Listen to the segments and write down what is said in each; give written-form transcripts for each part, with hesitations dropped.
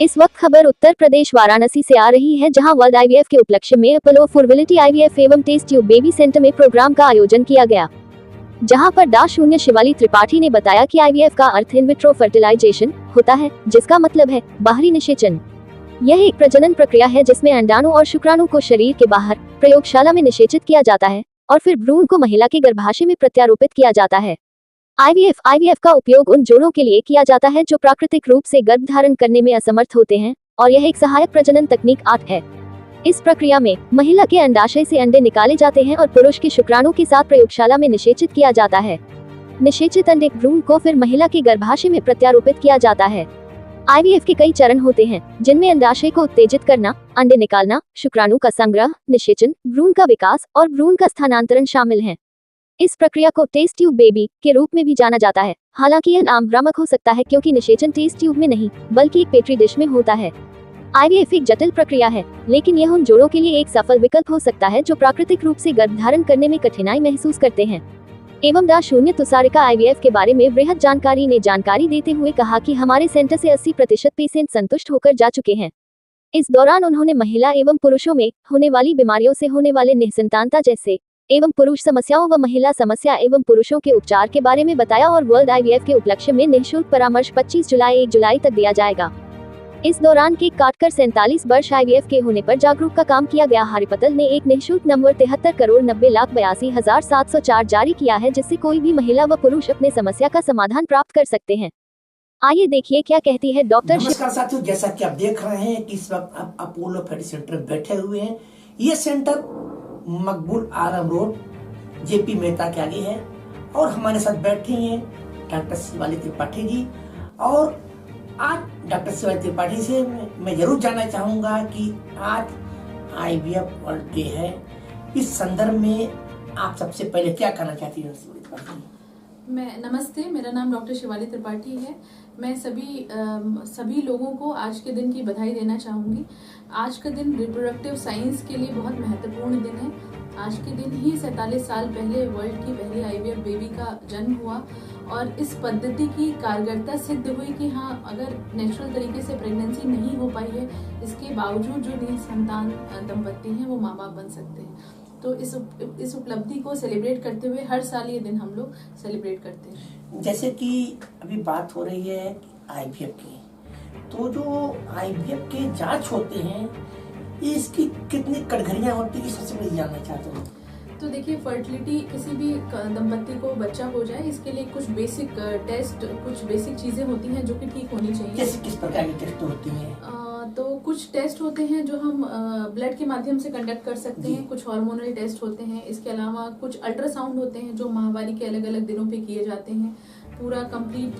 इस वक्त खबर उत्तर प्रदेश वाराणसी से आ रही है, जहां वर्ल्ड आईवीएफ के उपलक्ष्य में अपोलो फॉरटिलिटी आईवीएफ एवं टेस्ट ट्यूब बेबी सेंटर में प्रोग्राम का आयोजन किया गया, जहां पर डा. शिवाली त्रिपाठी ने बताया कि आईवीएफ का अर्थ इन विट्रो फर्टिलाइजेशन होता है, जिसका मतलब है बाहरी निषेचन। यह एक प्रजनन प्रक्रिया है जिसमें अंडाणु और शुक्राणु को शरीर के बाहर प्रयोगशाला में निषेचित किया जाता है और फिर भ्रूण को महिला के गर्भाशय में प्रत्यारोपित किया जाता है। आईवीएफ का उपयोग उन जोड़ों के लिए किया जाता है जो प्राकृतिक रूप से गर्भ धारण करने में असमर्थ होते हैं, और यह एक सहायक प्रजनन तकनीक है। इस प्रक्रिया में महिला के अंडाशय से अंडे निकाले जाते हैं और पुरुष के शुक्राणु के साथ प्रयोगशाला में निषेचित किया जाता है। निषेचित अंडे भ्रूण को फिर महिला के गर्भाशय में प्रत्यारोपित किया जाता है। आईवीएफ के कई चरण होते हैं, जिनमें अंडाशय को उत्तेजित करना, अंडे निकालना, शुक्राणु का संग्रह, निषेचन, भ्रूण का विकास और भ्रूण का स्थानांतरण शामिल है। इस प्रक्रिया को टेस्ट ट्यूब बेबी के रूप में भी जाना जाता है। हालांकि यह नाम भ्रामक हो सकता है, क्योंकि निषेचन टेस्ट ट्यूब में नहीं बल्कि एक पेट्री डिश में होता है। आईवीएफ एक जटिल प्रक्रिया है, लेकिन यह उन जोड़ों के लिए एक सफल विकल्प हो सकता है जो प्राकृतिक रूप से गर्भ धारण करने में कठिनाई महसूस करते हैं। एवं डा. तुषारिका आईवीएफ के बारे में वृहद जानकारी ने जानकारी देते हुए कहा कि हमारे सेंटर से 80% पेशेंट संतुष्ट होकर जा चुके हैं। इस दौरान उन्होंने महिला एवं पुरुषों में होने वाली बीमारियों से होने वाले निःसंतानता जैसे एवं पुरुष समस्याओं व महिला समस्या एवं पुरुषों के उपचार के बारे में बताया, और वर्ल्ड आईवीएफ के उपलक्ष्य में निःशुल्क परामर्श 25 जुलाई 1 जुलाई तक दिया जाएगा। इस दौरान केक काटकर 47 वर्ष आईवीएफ के होने पर जागरूक का काम किया गया। हरिपतल ने एक निःशुल्क नंबर 73,90,82,704 जारी किया है, जिससे कोई भी महिला व पुरुष अपने समस्या का समाधान प्राप्त कर सकते हैं। आइए देखिए क्या कहती है डॉक्टर। नमस्कार साथियों, जैसा कि आप देख रहे हैं कि इस वक्त आप अपोलो फर्टिलिटी सेंटर में बैठे हुए हैं। ये सेंटर मकबूल आलम रोड जेपी मेहता के आगे है, और हमारे साथ बैठे हैं डॉक्टर शिवाली त्रिपाठी जी। और आज डॉक्टर शिवाली त्रिपाठी से मैं जरूर जानना चाहूंगा कि आज आईवीएफ वर्ल्ड डे है, इस संदर्भ में आप सबसे पहले क्या कहना चाहती हैं शिवाली त्रिपाठी? नमस्ते, मेरा नाम डॉक्टर शिवाली त्रिपाठी है। मैं सभी लोगों को आज के दिन की बधाई देना चाहूँगी। आज का दिन रिप्रोडक्टिव साइंस के लिए बहुत महत्वपूर्ण दिन है। आज के दिन ही 47 साल पहले वर्ल्ड की पहली आईवीएफ बेबी का जन्म हुआ, और इस पद्धति की कारगरता सिद्ध हुई कि हाँ, अगर नेचुरल तरीके से प्रेगनेंसी नहीं हो पाई है, इसके बावजूद जो निसंतान दंपत्ति हैं वो माँ बाप बन सकते हैं। तो इस उपलब्धि को सेलिब्रेट करते हुए हर साल ये दिन हम लोग सेलिब्रेट करते हैं। जैसे कि अभी बात हो रही है आईवीएफ की, तो जो आईवीएफ के जांच होते हैं, इसकी कितनी कटघरियां होती है, सबसे पहले जानना चाहता हूँ। तो देखिए, फर्टिलिटी किसी भी दंपत्ति को बच्चा हो जाए, इसके लिए कुछ बेसिक टेस्ट, कुछ बेसिक चीजें होती हैं जो कि ठीक होनी चाहिए। जैसे किस प्रकार की टेस्ट होती हैं? तो कुछ टेस्ट होते हैं जो हम ब्लड के माध्यम से कंडक्ट कर सकते हैं, कुछ हार्मोनल टेस्ट होते हैं। इसके अलावा कुछ अल्ट्रासाउंड होते हैं जो माहवारी के अलग अलग दिनों पे किए जाते हैं, पूरा कंप्लीट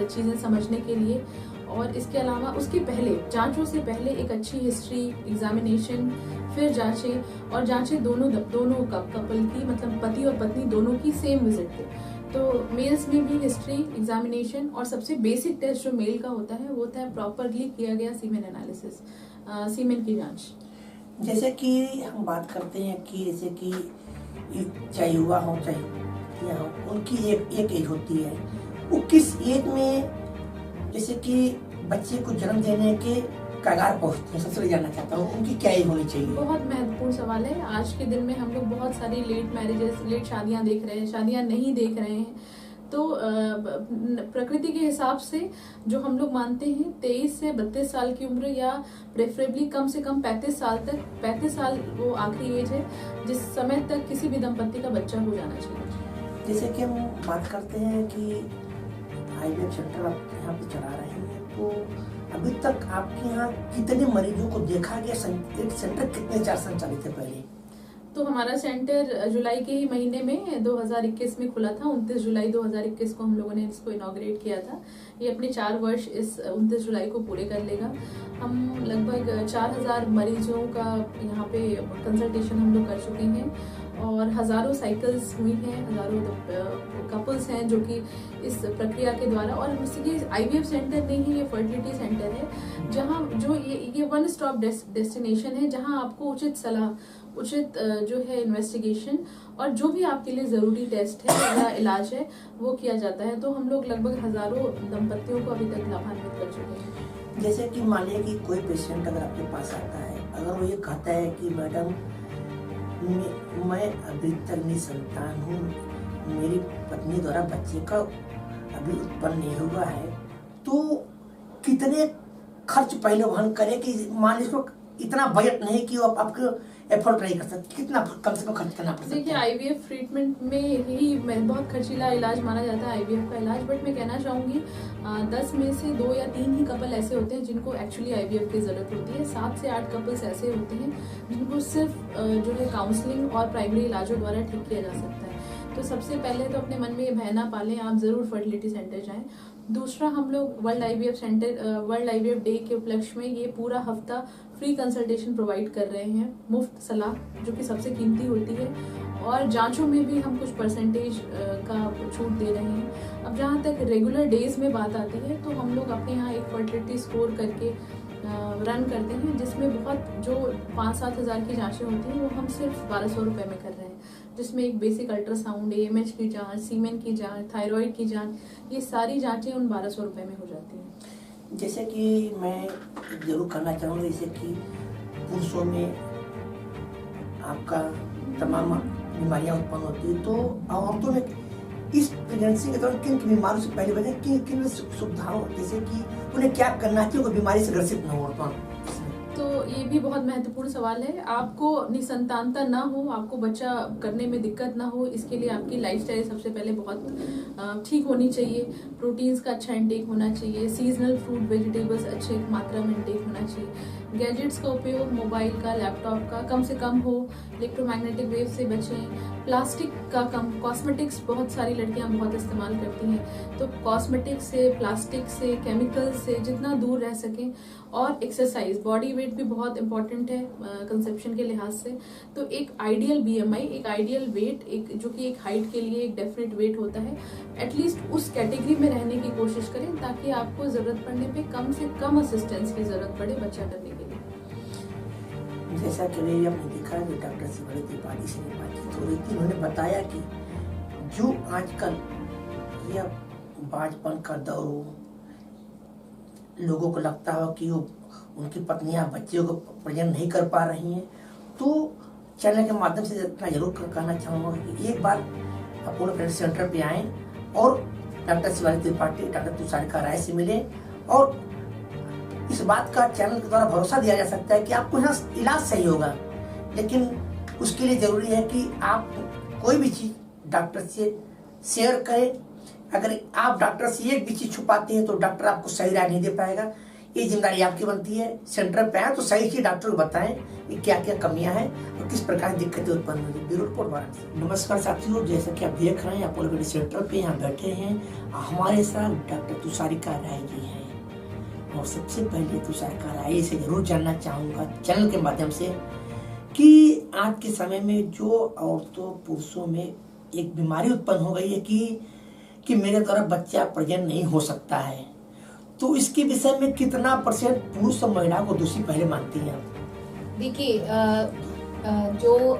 चीजें समझने के लिए। और इसके अलावा उसके पहले, जांचों से पहले एक अच्छी हिस्ट्री, एग्जामिनेशन, फिर जांचें, और जांचें दोनों कपल की, मतलब पति और पत्नी दोनों की सेम विजिट पे। तो मेल्स में भी हिस्ट्री, एग्जामिनेशन, और सबसे बेसिक टेस्ट जो मेल का होता है वो होता है प्रॉपरली किया गया सीमेन एनालिसिस, सीमेन की जांच। जैसे कि हम बात करते हैं कि जैसे कि चाहे युवा हो चाहे या हो, उनकी एक एज होती है। वो किस एज में जैसे कि बच्चे को जन्म देने के कगार पहुंचते हैं, सबसे जानना चाहता हूँ उनकी क्या एज होनी चाहिए? बहुत महत्वपूर्ण सवाल है। आज के दिन में हम लोग बहुत सारी लेट मैरिजेस, लेट शादियां देख रहे हैं, शादियां नहीं देख रहे हैं। तो प्रकृति के हिसाब से जो हम लोग मानते हैं 23 से 32 साल की उम्र, या प्रेफरेबली कम से कम 35 साल तक, 35 साल वो आखिरी एज है जिस समय तक किसी भी दंपत्ति का बच्चा हो जाना चाहिए। जैसे कि हम बात करते हैं कि आईवीएफ सेंटर आप यहाँ पे चला रहे हैं, तो अभी तक आपके यहाँ कितने मरीजों को देखा गया? सेंटर कितने चार संचालित है पहले? तो हमारा सेंटर जुलाई के ही महीने में 2021 में खुला था। 29 जुलाई 2021 को हम लोगों ने इसको इनॉग्रेट किया था। ये अपने 4 वर्ष इस 29 जुलाई को पूरे कर लेगा। हम लगभग 4000 मरीजों का यहाँ पे कंसल्टेशन हम लोग कर चुके हैं, और हजारों साइकिल्स हुई हैं, हजारों कपल्स हैं जो कि इस प्रक्रिया के द्वारा, और ये आईवीएफ सेंटर नहीं है, ये फर्टिलिटी सेंटर है। जहाँ जो ये वन स्टॉप डेस्टिनेशन है, जहाँ आपको उचित सलाह, उचित जो है इन्वेस्टिगेशन और जो भी आपके लिए ज़रूरी टेस्ट है या इलाज है वो किया जाता है। तो हम लोग लगभग हज़ारों दंपतियों को अभी तक लाभान्वित कर चुके हैं। जैसे कि मान लिया कि कोई पेशेंट अगर आपके पास आता है, अगर वो ये कहता है कि मैडम मैं अभी तक निसंतान हूँ, मेरी पत्नी द्वारा बच्चे का अभी उत्पन्न नहीं हुआ है, तो कितने खर्च पहले वहन करे कि मान लीजिए इतना बजट नहीं कि वो आपको एफोर्ड नहीं कर सकते, कितना कम से कम खर्च करना पड़ सकता है? देखिए, आईवीएफ ट्रीटमेंट में ही बहुत खर्चीला इलाज माना जाता है आईवीएफ का इलाज, बट मैं कहना चाहूँगी 10 में से 2 या 3 ही कपल ऐसे होते हैं जिनको एक्चुअली आईवीएफ की ज़रूरत होती है। 7 से 8 कपल्स ऐसे होते हैं जिनको सिर्फ जो है काउंसलिंग और प्राइमरी इलाजों द्वारा ठीक किया जा सकता है। तो सबसे पहले तो अपने मन में ये भय ना पालें, आप ज़रूर फर्टिलिटी सेंटर जाएं। दूसरा, हम लोग वर्ल्ड आईवीएफ डे के उपलक्ष्य में ये पूरा हफ्ता फ्री कंसल्टेशन प्रोवाइड कर रहे हैं, मुफ्त सलाह जो कि सबसे कीमती होती है, और जांचों में भी हम कुछ परसेंटेज का छूट दे रहे हैं। अब जहाँ तक रेगुलर डेज में बात आती है, तो हम लोग अपने यहाँ एक फर्टिलिटी स्कोर करके रन करते हैं, जिसमें बहुत जो 5-7 हज़ार की जांचें होती हैं वो हम सिर्फ 1200 रुपये में कर रहे हैं, जिसमें एक बेसिक अल्ट्रासाउंड, AMH की जांच, सीमेन की जांच, थायराइड की जांच, ये सारी जांचें उन 1200 रुपये में हो जाती हैं। जैसे कि मैं जरूर करना चाहूँगा, जैसे कि पुरुषों में आपका तमाम बीमारियां उत्पन्न होती है, तो औरतों में इस प्रेगनेंसी के दौरान किन बीमारियों से पहले बचें, किन सुविधाओं, जैसे कि उन्हें क्या करना चाहिए, कोई बीमारी से ग्रसित न हो? तो ये भी बहुत महत्वपूर्ण सवाल है। आपको निसंतानता ना हो, आपको बच्चा करने में दिक्कत ना हो, इसके लिए आपकी लाइफस्टाइल सबसे पहले बहुत ठीक होनी चाहिए। प्रोटीन्स का अच्छा इंटेक होना चाहिए, सीजनल फ्रूट वेजिटेबल्स अच्छे मात्रा में इंटेक होना चाहिए। गैजेट्स का उपयोग मोबाइल का, लैपटॉप का कम से कम हो, इलेक्ट्रोमैग्नेटिक वेव से बचें। प्लास्टिक का कम, कॉस्मेटिक्स बहुत सारी लड़कियां बहुत इस्तेमाल करती हैं, तो कॉस्मेटिक्स से, प्लास्टिक से, केमिकल्स से जितना दूर रह सकें। और एक्सरसाइज, बॉडी वेट भी बहुत इंपॉर्टेंट है कंसेप्शन के लिहाज से। तो एक आइडियल BMI, एक आइडियल वेट, एक जो कि एक हाइट के लिए एक डेफिनेट वेट होता है, एटलीस्ट उस कैटेगरी में रहने की कोशिश करें, ताकि आपको जरूरत पड़ने पे कम से कम असिस्टेंस की जरूरत पड़े बच्चा करने के लिए। जैसा कि हमने देखा कि डॉक्टर शिवाली त्रिपाठी से बातचीत हो रही थी, उन्होंने बताया कि जो आजकल यह बाजपन का दौर हो, लोगों को लगता हो कि वो उनकी पत्नियां बच्चों को प्रेजेंट नहीं कर पा रही हैं, तो चैनल के माध्यम से इतना जरूर कहना चाहूँगा कि एक बार अपोलो फर्टिलिटी सेंटर पे आएँ और डॉक्टर शिवाली त्रिपाठी, डॉक्टर तुषारिका राय से मिलें, और इस बात का चैनल के द्वारा भरोसा दिया जा सकता है कि आपको यहाँ इलाज सही होगा। लेकिन उसके लिए जरूरी है कि आप कोई भी चीज डॉक्टर से शेयर करें। अगर आप डॉक्टर से एक भी चीज छुपाते हैं तो डॉक्टर आपको सही राय नहीं दे पाएगा। ये जिम्मेदारी आपकी बनती है। सेंटर पे आए तो सही चीज डॉक्टर को बताएं कि क्या क्या कमियां हैं और किस प्रकार की दिक्कतें उत्पन्न हो रही। Bureau report Varanasi. नमस्कार साथियों, जैसा कि आप देख रहे हैं अपोलो फर्टिलिटी सेंटर पे यहाँ बैठे हैं, हमारे साथ डॉक्टर तुषारिका राय जी हैं। और सबसे पहले तुषारिका राय से जरूर जानना चाहूंगा चैनल के माध्यम से कि आज के समय में जो औरतों पुरुषों में एक बीमारी उत्पन्न हो गई है कि मेरे द्वारा बच्चा प्रेजेंट नहीं हो सकता है, तो इसके विषय में कितना % पुरुष और महिला को दोषी पहले मानती हैं? देखिए, जो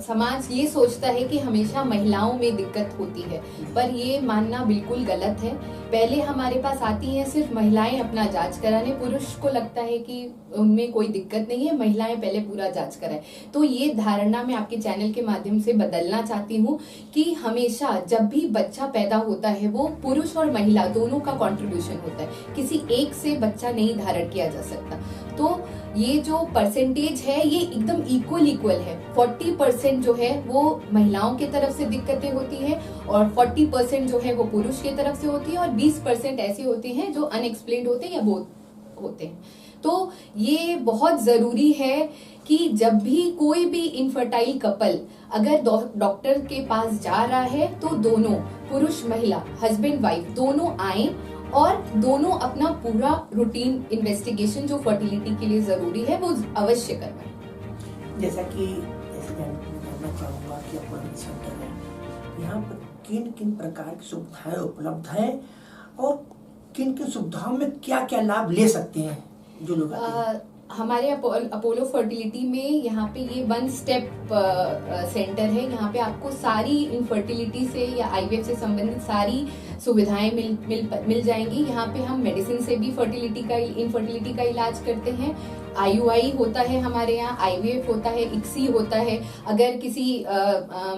समाज ये सोचता है कि हमेशा महिलाओं में दिक्कत होती है, पर ये मानना बिल्कुल गलत है। पहले हमारे पास आती हैं सिर्फ महिलाएं अपना जांच कराने, पुरुष को लगता है कि उनमें कोई दिक्कत नहीं है, महिलाएं पहले पूरा जांच कराएं। तो ये धारणा मैं आपके चैनल के माध्यम से बदलना चाहती हूँ कि हमेशा जब भी बच्चा पैदा होता है वो पुरुष और महिला दोनों का कंट्रीब्यूशन होता है, किसी एक से बच्चा नहीं धारण किया जा सकता। तो ये जो परसेंटेज है ये एकदम इक्वल है। 40% जो है वो महिलाओं की तरफ से दिक्कतें होती है और 40% जो है वो पुरुष की तरफ से होती है और 20% ऐसे होते हैं जो अनएक्सप्लेन्ड होते हैं या बोथ होते हैं। तो ये बहुत जरूरी है कि जब भी कोई भी इनफर्टाइल कपल अगर डॉक्टर के पास जा रहा है तो दोनों पुरुष महिला, हस्बैंड वाइफ दोनों आए और दोनों अपना पूरा रूटीन इन्वेस्टिगेशन जो फर्टिलिटी के लिए जरूरी है वो अवश्य करवाएं। जैसा कि जानना चाहूंगा कि अपोलो सेंटर में यहाँ पर किन किन प्रकार की सुविधाएं उपलब्ध हैं और किन किन सुविधाओं में क्या क्या लाभ ले सकते हैं जो लोग आते हैं? हमारे अपोलो फर्टिलिटी में यहाँ पे ये 1 स्टेप सेंटर है। यहाँ पे आपको सारी इनफर्टिलिटी से या आईवीएफ से संबंधित सारी सुविधाएं मिल जाएंगी। यहाँ पे हम मेडिसिन से भी इनफर्टिलिटी का इलाज करते हैं। IUI होता है हमारे यहाँ, IVF होता है, ICSI होता है। अगर किसी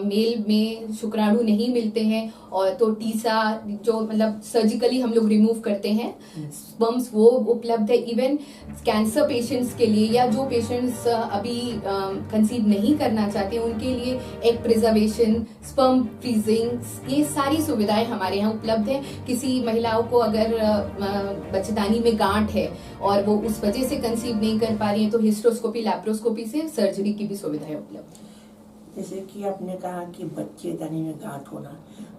मेल में शुक्राणु नहीं मिलते हैं और तो टीसा जो मतलब सर्जिकली हम लोग रिमूव करते हैं स्पर्म्स, वो उपलब्ध है। इवन कैंसर पेशेंट्स के लिए या जो पेशेंट्स अभी कंसीव नहीं करना चाहते उनके लिए एग प्रिजर्वेशन, स्पर्म फ्रीजिंग, ये सारी सुविधाएं हमारे यहाँ उपलब्ध है। किसी महिलाओं को अगर बच्चेदानी में गांठ है और वो उस वजह से कंसीव नहीं कर पा रही है तो हिस्ट्रोस्कोपी, लैप्रोस्कोपी से सर्जरी की भी सुविधाएं उपलब्ध है। जैसे कि आपने कहा कि बच्चेदानी में गांठ होना,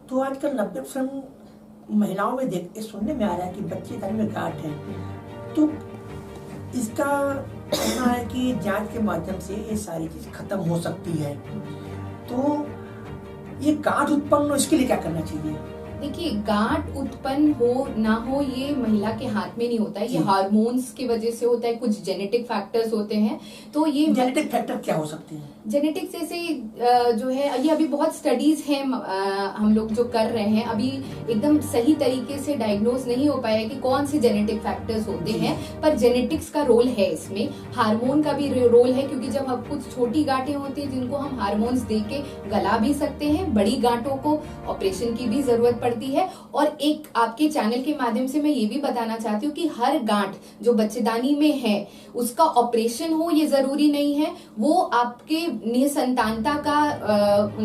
तो आजकल 90% महिलाओं में सुनने में आ रहा है कि बच्चेदानी में गांठ है, तो इसका कहना है कि जांच के माध्यम से ये सारी चीज खत्म हो सकती है। तो ये गांठ उत्पन्न हो इसके लिए क्या करना चाहिए? देखिए, गांठ उत्पन्न हो ना हो ये महिला के हाथ में नहीं होता है, ये हार्मोन्स की वजह से होता है, कुछ जेनेटिक फैक्टर्स होते हैं। तो ये जेनेटिक फैक्टर क्या हो सकते हैं? जेनेटिक्स जैसे जो है ये अभी बहुत स्टडीज हैं हम लोग जो कर रहे हैं, अभी एकदम सही तरीके से डायग्नोज नहीं हो पाया कि कौन से जेनेटिक फैक्टर्स होते हैं, पर जेनेटिक्स का रोल है इसमें, हार्मोन का भी रोल है। क्योंकि जब हम कुछ छोटी गांठें होती हैं जिनको हम हार्मोन्स दे के गला भी सकते हैं, बड़ी गांठों को ऑपरेशन की भी जरूरत पड़ती है। और एक आपके चैनल के माध्यम से मैं ये भी बताना चाहती हूँ कि हर गांठ जो बच्चेदानी में है उसका ऑपरेशन हो ये जरूरी नहीं है, वो आपके निसंतानता का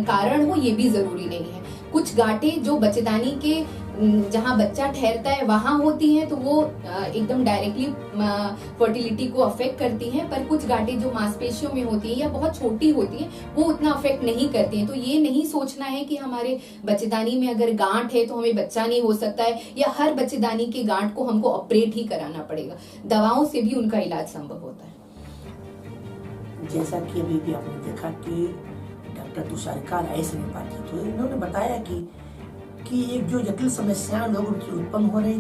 कारण हो ये भी जरूरी नहीं है। कुछ गांठें जो बच्चेदानी के जहां बच्चा ठहरता है वहां होती हैं तो वो एकदम डायरेक्टली फर्टिलिटी को अफेक्ट करती हैं, पर कुछ गांठें जो मांसपेशियों में होती हैं या बहुत छोटी होती हैं वो उतना अफेक्ट नहीं करती हैं। तो ये नहीं सोचना है कि हमारे बच्चेदानी में अगर गांठ है तो हमें बच्चा नहीं हो सकता है, या हर बच्चेदानी के गांठ को हमको ऑपरेट ही कराना पड़ेगा। दवाओं से भी उनका इलाज संभव होता है। जैसा कि अभी भी आपने देखा कि डॉक्टर तुषारिका राय से बात की, तो इन्होंने बताया कि एक जो जटिल समस्याएं लोगों की उत्पन्न हो रही है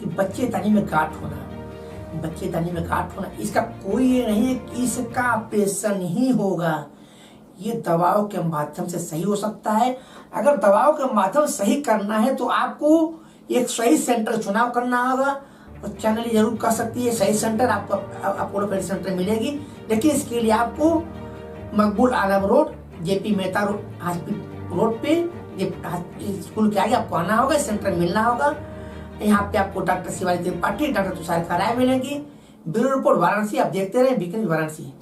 कि बच्चेदानी में गांठ होना, बच्चेदानी में गांठ होना, इसका कोई ये नहीं है कि इसका ऑपरेशन ही होगा, ये दवाओं के माध्यम से सही हो सकता है। अगर दवाओं के माध्यम से सही करना है तो आपको एक सही सेंटर चुनाव करना होगा, और चैनल जरूर कर सकती है सही सेंटर आपको अपोलो फर्टिलिटी सेंटर मिलेगी। लेकिन इसके लिए आपको मकबूल आलम रोड, जेपी मेहता रोड पे स्कूल के आगे आपको आना होगा, सेंटर मिलना होगा। यहाँ पे आपको डॉक्टर शिवाली त्रिपाठी, डॉक्टर तुषारिका राय मिलेंगी। Bureau report Varanasi. आप देखते रहे बीकन वाराणसी।